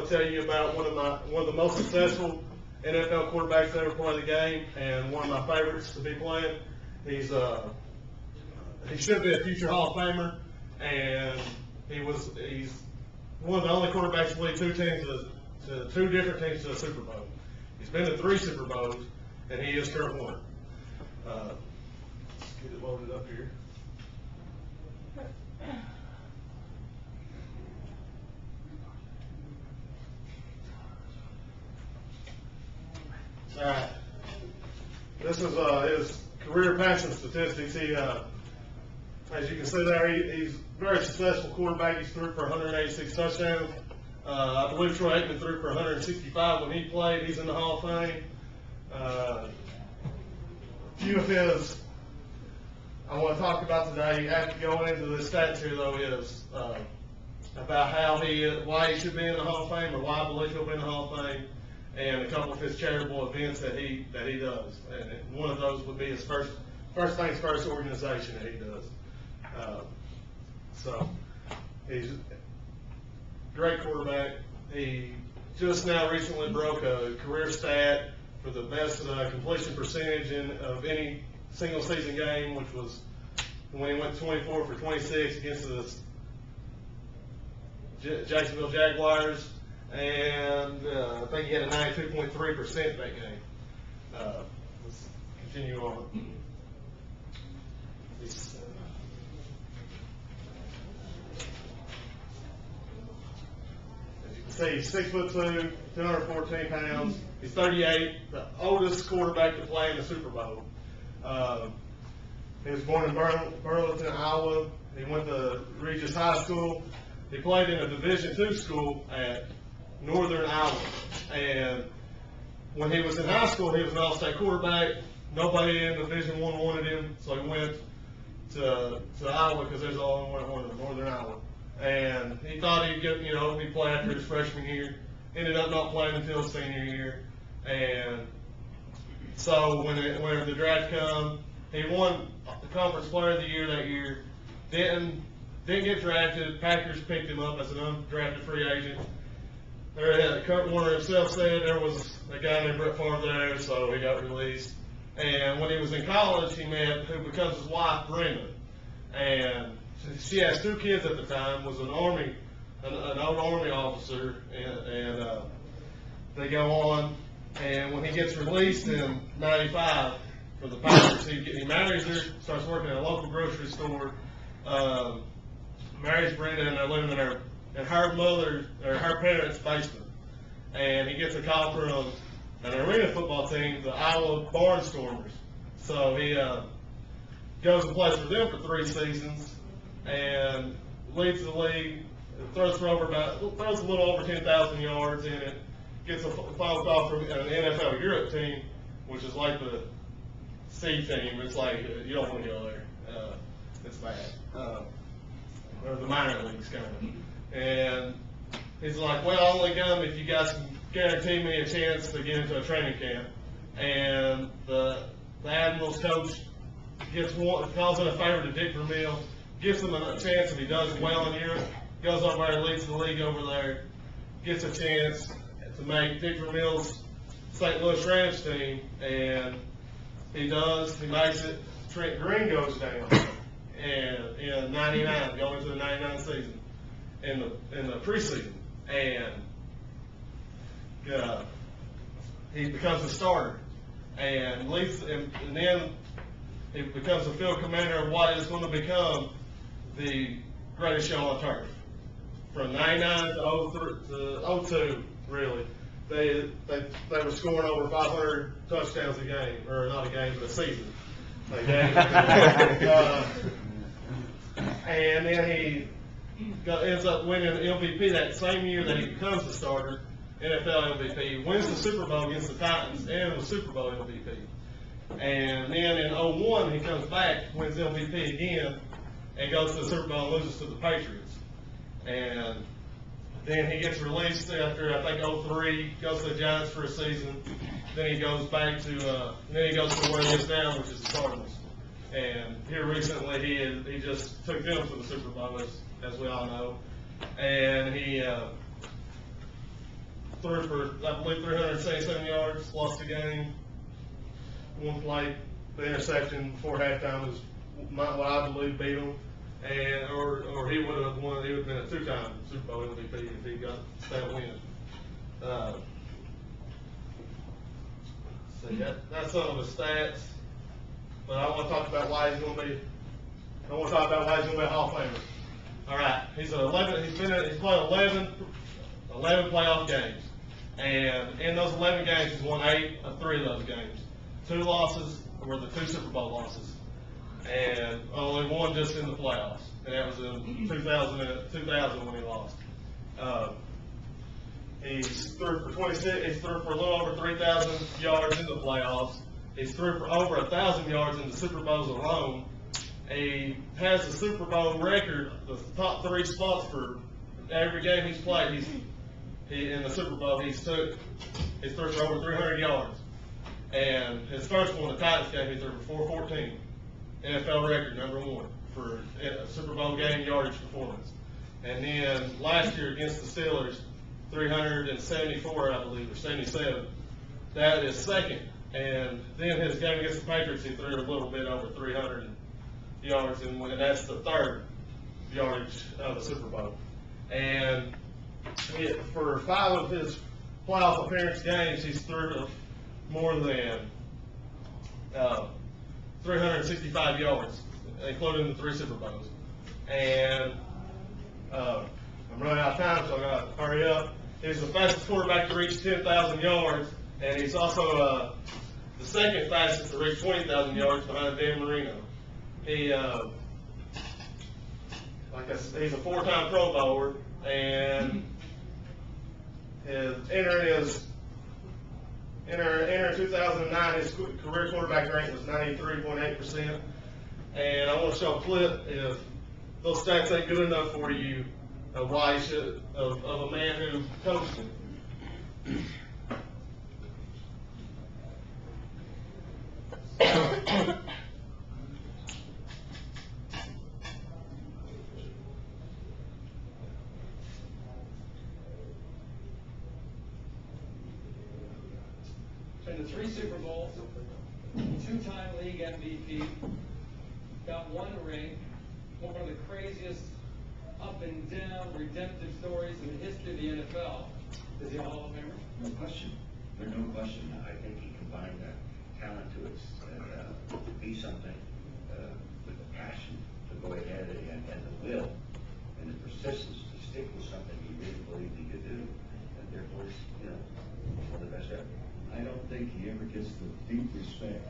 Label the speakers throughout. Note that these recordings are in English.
Speaker 1: to tell you about one of the most successful NFL quarterbacks that ever played the game, and one of my favorites to be playing. He should be a future Hall of Famer, and he's one of the only quarterbacks to lead two different teams to a Super Bowl. He's been to 3 Super Bowls, and he is Kurt Warner. Let's get it loaded up here. All right. This is his career passing statistics. He, as you can see there, he's a very successful quarterback. He's threw for 186 touchdowns. I believe Troy Aikman threw for 165 when he played. He's in the Hall of Fame. A few of his I want to talk about today, after going into this stats here, though, is about why he should be in the Hall of Fame, or why I believe he'll be in the Hall of Fame, and a couple of his charitable events that he does. And one of those would be his first things first organization that he does. So he's a great quarterback. He just now recently broke a career stat for the best completion percentage of any single season game, which was when he went 24 for 26 against the Jacksonville Jaguars, and I think he had a 92.3% that game. Let's continue on. As you can see, he's 6'2", 214 pounds. He's 38, the oldest quarterback to play in the Super Bowl. He was born in Burlington, Iowa. He went to Regis High School. He played in a Division II school at Northern Iowa. And when he was in high school, he was an all-state quarterback. Nobody in Division I wanted him, so he went to Iowa because there's the only one in Northern Iowa. And he thought he'd play after his freshman year. Ended up not playing until his senior year. And so when the draft come, he won the Conference Player of the Year that year. Didn't get drafted. Packers picked him up as an undrafted free agent. Kurt Warner himself said there was a guy named Brett Favre there, so he got released. And when he was in college, he met who becomes his wife, Brenda. And she has 2 kids at the time. Was an old Army officer, and they go on. And when he gets released in '95 for the Packers, he marries her, starts working at a local grocery store, marries Brenda, and they're living in her parents' basement. And he gets a call from an arena football team, the Iowa Barnstormers. So he goes and plays for them for 3 seasons and leads the league. Throws a little over 10,000 yards in it. Gets a phone call from an NFL Europe team, which is like the C team. It's like you don't want to go there. It's bad. Or the minor leagues kind of. And he's like, well, I'll only come if you guys can guarantee me a chance to get into a training camp. And the Admirals coach calls in a favor to Dick Vermeil, gives him a chance if he does well in Europe. Goes over there, leads the league over there, gets a chance to make Dick Vermeil's St. Louis Rams team, and he does. He makes it. Trent Green goes down, and in '99, going into the '99 season, in the preseason, and he becomes a starter, and leads, and then he becomes the field commander of what is going to become the greatest show on turf. From '99 to 02, really, they were scoring over 500 touchdowns a game, or not a game, but a season. And then he ends up winning MVP that same year that he becomes the starter, NFL MVP. Wins the Super Bowl against the Titans and was Super Bowl MVP. And then in 01, he comes back, wins MVP again, and goes to the Super Bowl and loses to the Patriots. And then he gets released after, I think, 03, goes to the Giants for a season. Then he goes back to, where he is now, which is the Cardinals. And here recently, he just took them to the Super Bowl, as we all know. And he threw for, I believe, 377 yards, lost the game. One play, the interception before halftime was what I believe beat him. And, or he would have won, he would have been a two-time Super Bowl MVP if he got that win. So that's some of the stats. But I want to talk about why he's going to be, I want to talk about why he's going to be a Hall of Famer. All right, he's played 11 playoff games, and in those 11 games, he's won 8 of 3 of those games. 2 losses were the 2 Super Bowl losses, and only 1 just in the playoffs, and that was in 2000 when he lost. He's threw for 26. He's threw for a little over 3,000 yards in the playoffs. He's threw for over 1,000 yards in the Super Bowls alone. He has the Super Bowl record, the top 3 spots for every game he's played. In the Super Bowl, he's threw for over 300 yards. And his first one, the Titans game, he threw for 414. NFL record, #1 for a Super Bowl game yardage performance. And then last year against the Steelers, 374, I believe, or 77. That is second. And then his game against the Patriots, he threw a little bit over 300 yards, and that's the 3rd yardage of the Super Bowl. And for 5 of his playoff appearance games, he's threw more than 365 yards, including the 3 Super Bowls. And I'm running out of time, so I got to hurry up. He's the fastest quarterback to reach 10,000 yards, and he's also the second fastest to reach 20,000 yards behind Dan Marino. He, like I said, he's a 4-time Pro Bowler, and entering 2009, his career quarterback rank was 93.8%. And I want to show a clip if those stats ain't good enough for you of why he should, of a man who coached him.
Speaker 2: Been to 3 Super Bowls, 2-time league MVP, got 1 ring, one of the craziest up and down redemptive stories in the history of the NFL. Is he a Hall of Famer?
Speaker 3: No question. There's no question. I think he combined that talent to be something with the passion to go ahead and the will and the persistence to stick with something he really believed he could do, and therefore, one of the best ever.
Speaker 4: I don't think he ever gets the deep respect.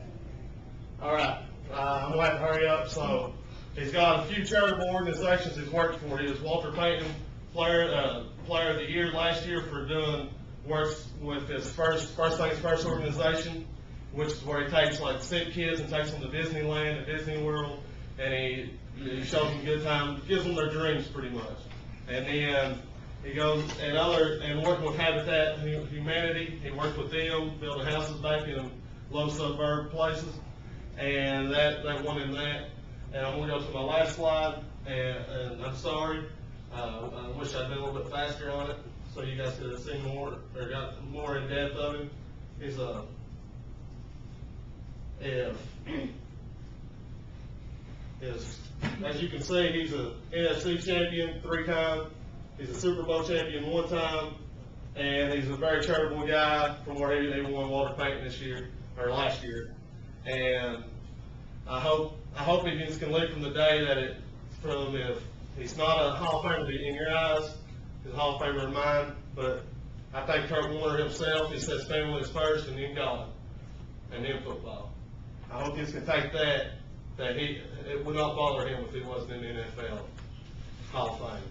Speaker 1: All right, I'm going to have to hurry up. So he's got a few charitable organizations he's worked for. He was Walter Payton Player of the Year last year for doing work with his First Things First organization, which is where he takes like sick kids and takes them to Disneyland and Disney World, and he shows them a good time, gives them their dreams pretty much. And then he goes and working with Habitat Humanity. He worked with them building houses back in low suburb places, and that won him that. And I'm going to go to my last slide, and I'm sorry. I wish I'd been a little bit faster on it, so you guys could have seen more or got more in depth of him. He's as you can see, he's a NFC champion 3 times. He's a Super Bowl champion 1 time, and he's a very charitable guy from where he won Walter Payton last year. And I hope he can live from the day that if he's not a Hall of Famer in your eyes, he's a Hall of Famer in mine. But I think Kurt Warner himself, he says family is first, and then God, and then football. I hope he can take that it would not bother him if he wasn't in the NFL Hall of Fame.